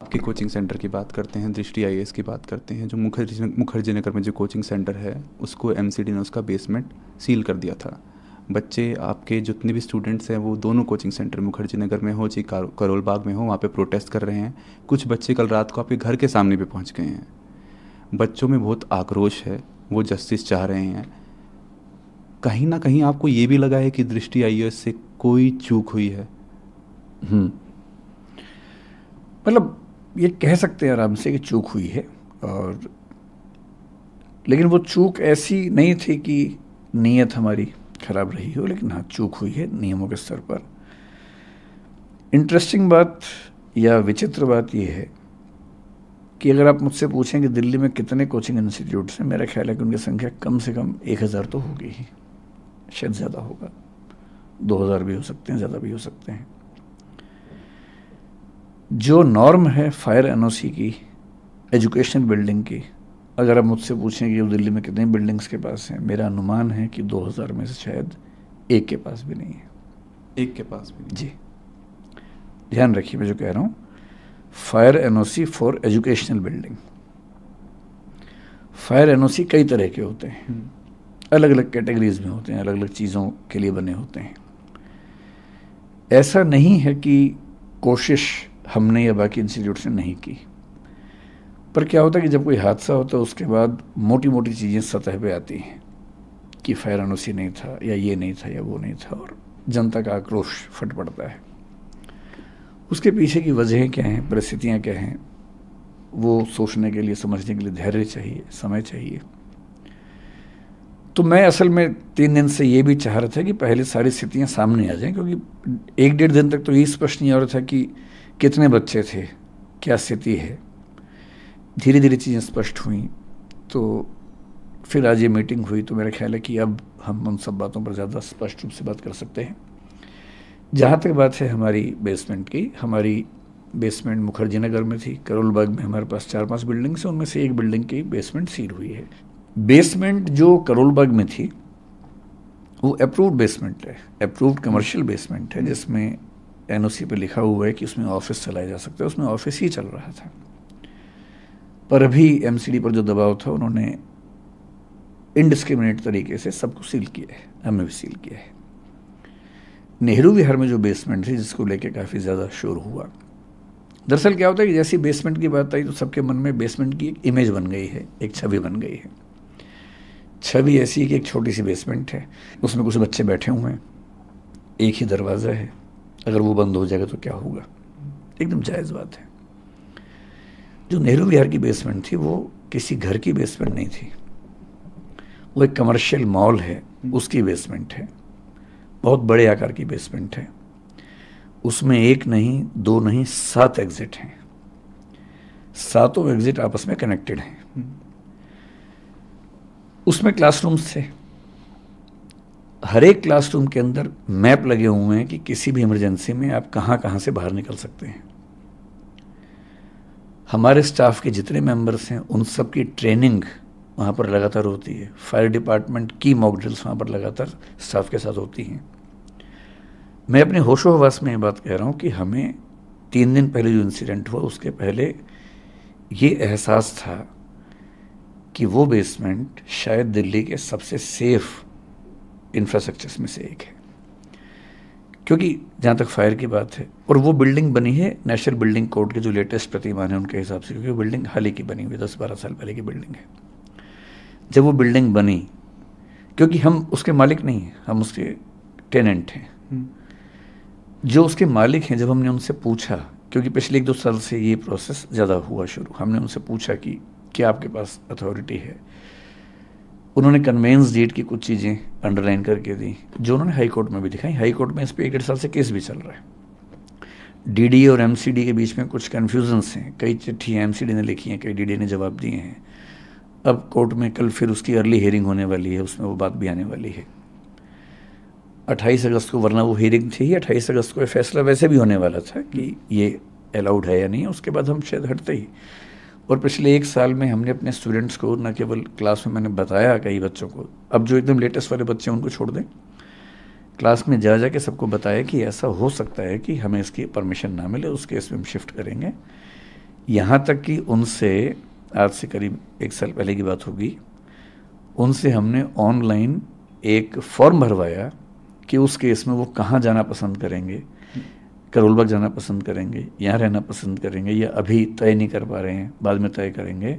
के coaching centre की बात करते हैं, दृष्टि आईएएस की बात करते हैं, जो मुखर्जी नगर में जो कोचिंग सेंटर है उसको एमसीडी ने उसका बेसमेंट सील कर दिया था। बच्चे आपके जितने भी स्टूडेंट्स हैं वो दोनों कोचिंग सेंटर मुखर्जी नगर में हो चाहे करोल बाग में हो, वहाँ पे प्रोटेस्ट कर रहे हैं। कुछ बच्चे कल रात को आपके घर के सामने भी पहुँच गए हैं। बच्चों में बहुत आक्रोश है, वो जस्टिस चाह रहे हैं। कहीं ना कहीं आपको ये भी लगा है कि दृष्टि आईएएस से कोई चूक हुई है? मतलब ये कह सकते हैं आराम से कि चूक हुई है, और लेकिन वो चूक ऐसी नहीं थी कि नीयत हमारी खराब रही हो, लेकिन हाँ चूक हुई है नियमों के स्तर पर। इंटरेस्टिंग बात या विचित्र बात ये है कि अगर आप मुझसे पूछें कि दिल्ली में कितने कोचिंग इंस्टीट्यूट्स हैं, मेरा ख्याल है कि उनकी संख्या कम से कम 1000 तो होगी ही, शायद ज़्यादा होगा, 2000 भी हो सकते हैं, ज़्यादा भी हो सकते हैं। जो नॉर्म है फायर एनओसी की, एजुकेशनल बिल्डिंग की, अगर आप मुझसे पूछें कि वो दिल्ली में कितनी बिल्डिंग्स के पास हैं, मेरा अनुमान है कि 2000 में से शायद एक के पास भी नहीं है। एक के पास भी नहीं? जी, ध्यान रखिए मैं जो कह रहा हूँ, fire NOC for educational building. Fire NOC कई तरह के होते हैं, अलग अलग कैटेगरीज में होते हैं, अलग अलग चीज़ों के लिए बने होते हैं। ऐसा नहीं है कि कोशिश हमने या बाकी इंस्टीट्यूट्स ने नहीं की, पर क्या होता है कि जब कोई हादसा होता है उसके बाद मोटी मोटी चीज़ें सतह पे आती हैं कि फायर एनओसी नहीं था, या ये नहीं था, या वो नहीं था, और जनता का आक्रोश फट पड़ता है। उसके पीछे की वजहें क्या हैं, परिस्थितियाँ क्या हैं, वो सोचने के लिए, समझने के लिए धैर्य चाहिए, समय चाहिए। तो मैं असल में 3 दिन से ये भी चाह रहा था कि पहले सारी स्थितियाँ सामने आ जाएं, क्योंकि 1-1.5 दिन तक तो ये स्पष्ट नहीं हो रहा था कि कितने बच्चे थे, क्या स्थिति है। धीरे धीरे चीज़ें स्पष्ट हुई, तो फिर आज ये मीटिंग हुई, तो मेरा ख्याल है कि अब हम उन सब बातों पर ज़्यादा स्पष्ट रूप से बात कर सकते हैं। जहाँ तक बात है हमारी बेसमेंट की, हमारी बेसमेंट मुखर्जी नगर में थी, करोल बाग में हमारे पास 4-5 बिल्डिंग्स हैं, उनमें से एक बिल्डिंग की बेसमेंट सील हुई है। बेसमेंट जो करोल बाग में थी वो अप्रूव्ड बेसमेंट है, अप्रूव्ड कमर्शियल बेसमेंट है, जिसमें एनओसी पे लिखा हुआ है कि उसमें ऑफिस चलाया जा सकता है। उसमें ऑफिस ही चल रहा था, पर अभी एमसीडी पर जो दबाव था उन्होंने इनडिस्क्रिमिनेट तरीके से सबको सील किया है, हमें भी सील किया है। नेहरू विहार में जो बेसमेंट थी, जिसको लेके काफ़ी ज़्यादा शोर हुआ, दरअसल क्या होता है कि जैसी बेसमेंट की बात आई तो सबके मन में बेसमेंट की एक इमेज बन गई है, एक छवि बन गई है। छवि ऐसी है कि एक छोटी सी बेसमेंट है, उसमें कुछ बच्चे बैठे हुए हैं, एक ही दरवाज़ा है, अगर वो बंद हो जाएगा तो क्या होगा। एकदम जायज़ बात है। जो नेहरू विहार की बेसमेंट थी वो किसी घर की बेसमेंट नहीं थी, वो एक कमर्शियल मॉल है, उसकी बेसमेंट है, बहुत बड़े आकार की बेसमेंट है। उसमें 1 नहीं 2 नहीं 7 एग्जिट हैं, 7 एग्जिट आपस में कनेक्टेड हैं। उसमें क्लासरूम्स थे, हर एक क्लासरूम के अंदर मैप लगे हुए हैं कि किसी भी इमरजेंसी में आप कहाँ कहाँ से बाहर निकल सकते हैं। हमारे स्टाफ के जितने मेंबर्स हैं उन सब की ट्रेनिंग वहाँ पर लगातार होती है। फायर डिपार्टमेंट की मॉक ड्रिल्स वहाँ पर लगातार स्टाफ के साथ होती हैं। मैं अपने होशो हवास में ये बात कह रहा हूँ कि हमें 3 दिन पहले जो इंसिडेंट हुआ उसके पहले ये एहसास था कि वो बेसमेंट शायद दिल्ली के सबसे सेफ इंफ्रास्ट्रक्चर्स में से एक है, क्योंकि जहाँ तक फायर की बात है, और वो बिल्डिंग बनी है नेशनल बिल्डिंग कोड के जो लेटेस्ट प्रतिमान है उनके हिसाब से, क्योंकि वो बिल्डिंग हाल ही की बनी हुई 10-12 साल पहले की बिल्डिंग है। जब वो बिल्डिंग बनी, क्योंकि हम उसके मालिक नहीं हैं, हम उसके टेनेंट हैं, जो उसके मालिक हैं, जब हमने उनसे पूछा, क्योंकि पिछले 1-2 साल से ये प्रोसेस ज़्यादा हुआ शुरू, हमने उनसे पूछा कि क्या आपके पास अथॉरिटी है। उन्होंने कन्वेंस डीड की कुछ चीज़ें अंडरलाइन करके दी, जो उन्होंने हाई कोर्ट में भी दिखाई। हाई कोर्ट में इस पर 1-1.5 साल से केस भी चल रहा है। डीडी और एमसीडी के बीच में कुछ कन्फ्यूजन्स हैं, कई चिट्ठियाँ एमसीडी ने लिखी हैं, कई डीडी ने जवाब दिए हैं। अब कोर्ट में कल फिर उसकी अर्ली हियरिंग होने वाली है, उसमें वो बात भी आने वाली है 28 अगस्त को, वरना वो हियरिंग थी ही 28 अगस्त को। फैसला वैसे भी होने वाला था कि ये अलाउड है या नहीं, उसके बाद हम शायद हटते ही। और पिछले 1 साल में हमने अपने स्टूडेंट्स को, न केवल क्लास में मैंने बताया कई बच्चों को, अब जो एकदम लेटेस्ट वाले बच्चे हैं उनको छोड़ दें, क्लास में जा जा के सबको बताया कि ऐसा हो सकता है कि हमें इसकी परमिशन ना मिले, उस केस में हम शिफ्ट करेंगे। यहाँ तक कि उनसे, आज से करीब 1 साल पहले की बात होगी, उनसे हमने ऑनलाइन एक फॉर्म भरवाया कि उस केस में वो कहाँ जाना पसंद करेंगे, करोलबाग जाना पसंद करेंगे, यहाँ रहना पसंद करेंगे, या अभी तय नहीं कर पा रहे हैं, बाद में तय करेंगे।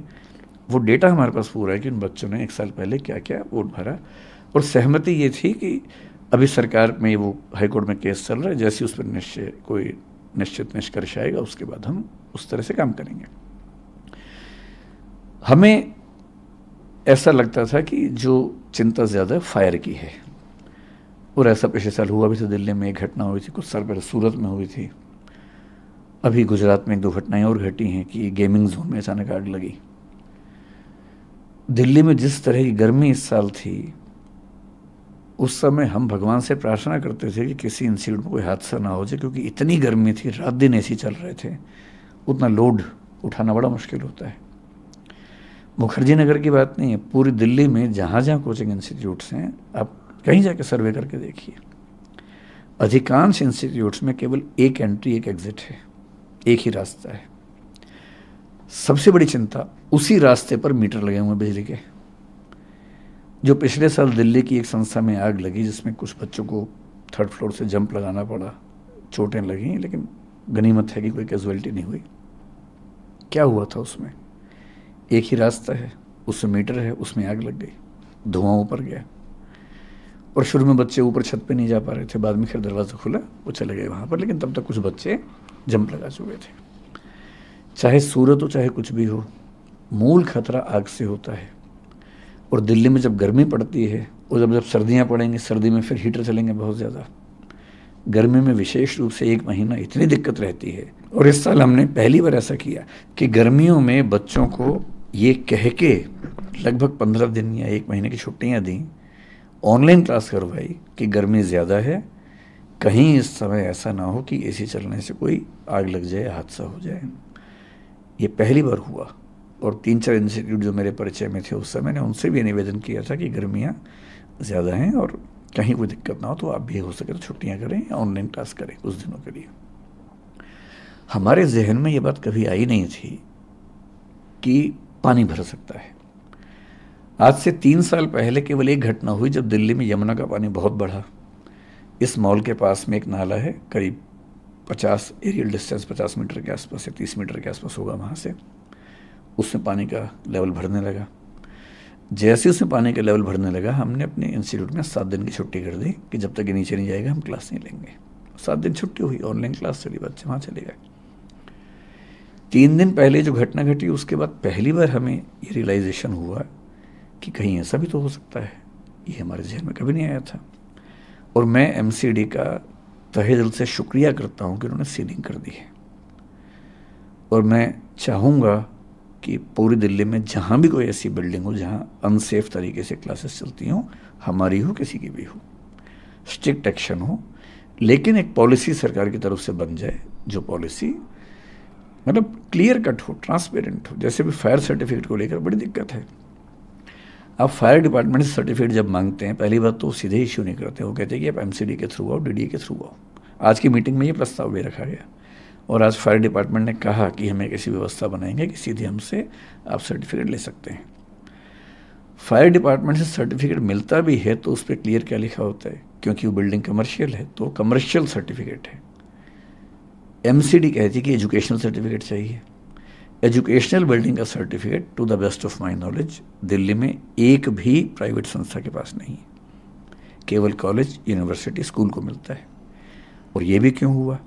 वो डेटा हमारे पास पूरा है कि उन बच्चों ने 1 साल पहले क्या क्या वोट भरा। और सहमति ये थी कि अभी सरकार में वो हाईकोर्ट में केस चल रहा है, जैसे उस पर कोई निश्चित निष्कर्ष आएगा उसके बाद हम उस तरह से काम करेंगे। हमें ऐसा लगता था कि जो चिंता ज़्यादा फायर की है, और ऐसा पिछले साल हुआ भी था। दिल्ली में एक घटना हुई थी, कुछ साल पहले सूरत में हुई थी, अभी गुजरात में 1-2 घटनाएं और घटी हैं कि गेमिंग जोन में अचानक आग लगी। दिल्ली में जिस तरह की गर्मी इस साल थी, उस समय हम भगवान से प्रार्थना करते थे कि किसी इंस्टीट्यूट में कोई हादसा ना हो जाए, क्योंकि इतनी गर्मी थी, रात दिन एसी चल रहे थे, उतना लोड उठाना बड़ा मुश्किल होता है। मुखर्जी नगर की बात नहीं है, पूरी दिल्ली में जहाँ जहाँ कोचिंग इंस्टीट्यूट्स हैं, आप कहीं जाके सर्वे करके देखिए, अधिकांश इंस्टीट्यूट्स में केवल एक एंट्री एक एग्जिट है, एक ही रास्ता है। सबसे बड़ी चिंता, उसी रास्ते पर मीटर लगे हुए बिजली के। जो पिछले साल दिल्ली की एक संस्था में आग लगी जिसमें कुछ बच्चों को 3rd फ्लोर से जंप लगाना पड़ा, चोटें लगी, लेकिन गनीमत है कि कोई कैजुअलिटी नहीं हुई। क्या हुआ था उसमें? एक ही रास्ता है, उसमें मीटर है, उसमें आग लग गई, धुआं ऊपर गया। और शुरू में बच्चे ऊपर छत पे नहीं जा पा रहे थे, बाद में खैर दरवाज़ा खुला, वो चले गए वहाँ पर, लेकिन तब तक कुछ बच्चे जंप लगा चुके थे। चाहे सूरत हो चाहे कुछ भी हो, मूल खतरा आग से होता है। और दिल्ली में जब गर्मी पड़ती है, और जब सर्दियाँ पड़ेंगी, सर्दी में फिर हीटर चलेंगे बहुत ज़्यादा, गर्मी में विशेष रूप से 1 महीना इतनी दिक्कत रहती है। और इस साल हमने पहली बार ऐसा किया कि गर्मियों में बच्चों को ये कह के लगभग 15 दिन या 1 महीने की छुट्टियाँ दी, ऑनलाइन क्लास करवाई कि गर्मी ज़्यादा है, कहीं इस समय ऐसा ना हो कि एसी चलने से कोई आग लग जाए, हादसा हो जाए। ये पहली बार हुआ। और 3-4 इंस्टीट्यूट जो मेरे परिचय में थे उस समय, मैंने उनसे भी निवेदन किया था कि गर्मियाँ ज़्यादा हैं और कहीं कोई दिक्कत ना हो तो आप भी हो सके तो छुट्टियाँ करें या ऑनलाइन क्लास करें कुछ दिनों के लिए। हमारे जहन में ये बात कभी आई नहीं थी कि पानी भर सकता है। आज से 3 साल पहले केवल एक घटना हुई जब दिल्ली में यमुना का पानी बहुत बढ़ा। इस मॉल के पास में एक नाला है, करीब 50 एरियल डिस्टेंस 50 मीटर के आसपास या 30 मीटर के आसपास होगा वहाँ से, उसमें पानी का लेवल भरने लगा। जैसे उसमें पानी का लेवल भरने लगा, हमने अपने इंस्टीट्यूट में 7 दिन की छुट्टी कर दी कि जब तक ये नीचे नहीं जाएगा हम क्लास नहीं लेंगे। 7 दिन छुट्टी हुई, ऑनलाइन क्लास चली, बच्चे वहाँ चले गए। 3 दिन पहले जो घटना घटी, उसके बाद पहली बार हमें ये रियलाइजेशन हुआ कि कहीं ऐसा भी तो हो सकता है। ये हमारे जहन में कभी नहीं आया था। और मैं एमसीडी का तहे दिल से शुक्रिया करता हूँ कि उन्होंने सीलिंग कर दी है। और मैं चाहूँगा कि पूरी दिल्ली में जहाँ भी कोई ऐसी बिल्डिंग हो जहाँ अनसेफ तरीके से क्लासेस चलती हों, हमारी हो किसी की भी हो, स्ट्रिक्ट एक्शन हो, लेकिन एक पॉलिसी सरकार की तरफ से बन जाए, जो पॉलिसी मतलब क्लियर कट हो, ट्रांसपेरेंट हो। जैसे भी फायर सर्टिफिकेट को लेकर बड़ी दिक्कत है। आप फायर डिपार्टमेंट से सर्टिफिकेट जब मांगते हैं, पहली बात तो सीधे इश्यू नहीं करते, वो कहते हैं कि आप एमसीडी के थ्रू आओ, डीडीए के थ्रू आओ। आज की मीटिंग में ये प्रस्ताव भी रखा गया और आज फायर डिपार्टमेंट ने कहा कि हमें ऐसी व्यवस्था बनाएंगे कि सीधे हमसे आप सर्टिफिकेट ले सकते हैं। फायर डिपार्टमेंट से सर्टिफिकेट मिलता भी है तो उस पर क्लियर क्या लिखा होता है, क्योंकि वो बिल्डिंग कमर्शियल है तो कमर्शियल सर्टिफिकेट है। एमसीडी कहती है कि एजुकेशनल सर्टिफिकेट चाहिए। एजुकेशनल बिल्डिंग का certificate to the best of my knowledge Delhi में एक भी प्राइवेट संस्था के पास नहीं है, केवल कॉलेज, यूनिवर्सिटी, स्कूल को मिलता है। और ये भी क्यों हुआ?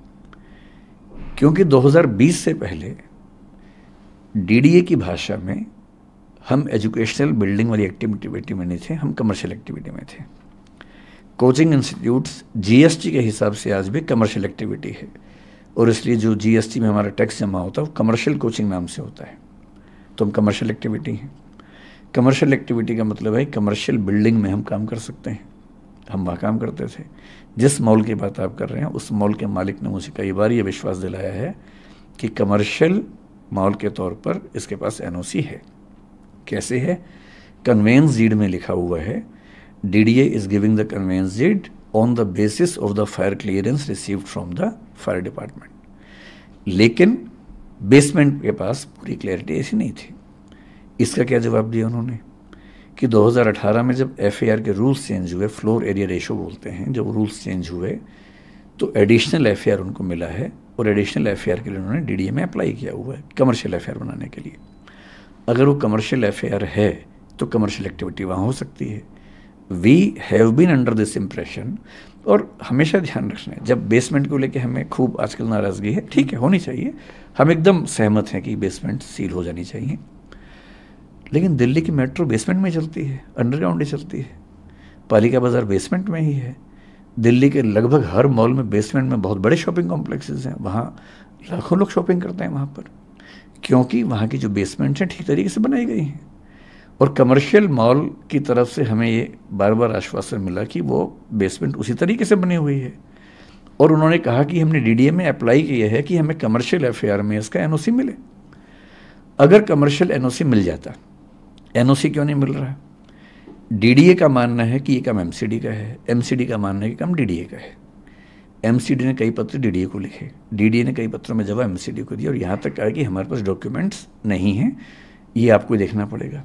क्योंकि 2020 से पहले डीडीए की भाषा में हम एजुकेशनल बिल्डिंग वाली एक्टिविटी में नहीं थे, हम कमर्शियल एक्टिविटी में थे। कोचिंग इंस्टीट्यूट्स जीएसटी के हिसाब से आज भी कमर्शियल एक्टिविटी है और इसलिए जो जीएसटी में हमारा टैक्स जमा होता है वो कमर्शियल कोचिंग नाम से होता है, तो हम कमर्शियल एक्टिविटी हैं। कमर्शियल एक्टिविटी का मतलब है कमर्शियल बिल्डिंग में हम काम कर सकते हैं। हम वहाँ काम करते थे। जिस मॉल की बात आप कर रहे हैं उस मॉल के मालिक ने मुझे कई बार ये विश्वास दिलाया है कि कमर्शियल मॉल के तौर पर इसके पास एनओसी है। कैसे है? कन्वेंस डीड में लिखा हुआ है, DDA is giving the conveyance deed on the basis of the fire clearance received from the fire department. लेकिन बेसमेंट के पास पूरी क्लैरिटी ऐसी नहीं थी। इसका क्या जवाब दिया उन्होंने कि 2018 में जब FAR के रूल्स चेंज हुए, फ्लोर एरिया रेशो बोलते हैं, जब रूल्स चेंज हुए तो एडिशनल FAR उनको मिला है और एडिशनल FAR के लिए उन्होंने DDA में अप्लाई किया हुआ है कमर्शियल FAR बनाने के लिए। अगर वो कमर्शियल FAR है तो कमर्शियल एक्टिविटी वहाँ हो सकती है। We have been under this impression, और हमेशा ध्यान रखना है जब बेसमेंट को लेके हमें खूब आजकल नाराज़गी है, ठीक है होनी चाहिए, हम एकदम सहमत हैं कि बेसमेंट सील हो जानी चाहिए, लेकिन दिल्ली की मेट्रो बेसमेंट में चलती है, अंडरग्राउंड ही चलती है, पालिका बाज़ार बेसमेंट में ही है, दिल्ली के लगभग हर मॉल में बेसमेंट में बहुत बड़े शॉपिंग कॉम्प्लेक्सेस हैं, वहाँ लाखों लोग शॉपिंग करते हैं वहाँ पर, क्योंकि वहाँ की जो बेसमेंट्स हैं ठीक तरीके से बनाई गई हैं। और कमर्शियल मॉल की तरफ से हमें ये बार बार आश्वासन मिला कि वो बेसमेंट उसी तरीके से बनी हुई है, और उन्होंने कहा कि हमने DDA में अप्लाई किया है कि हमें कमर्शियल FAR में इसका NOC मिले। अगर कमर्शियल NOC मिल जाता, NOC क्यों नहीं मिल रहा? DDA का मानना है कि ये काम MCD का है, MCD का मानना है कि काम DDA का है। MCD ने कई पत्र DDA को लिखे, DDA ने कई पत्रों में जवाब MCD को दिया, और यहाँ तक कहा कि हमारे पास डॉक्यूमेंट्स नहीं हैं, ये आपको देखना पड़ेगा।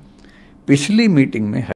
पिछली मीटिंग में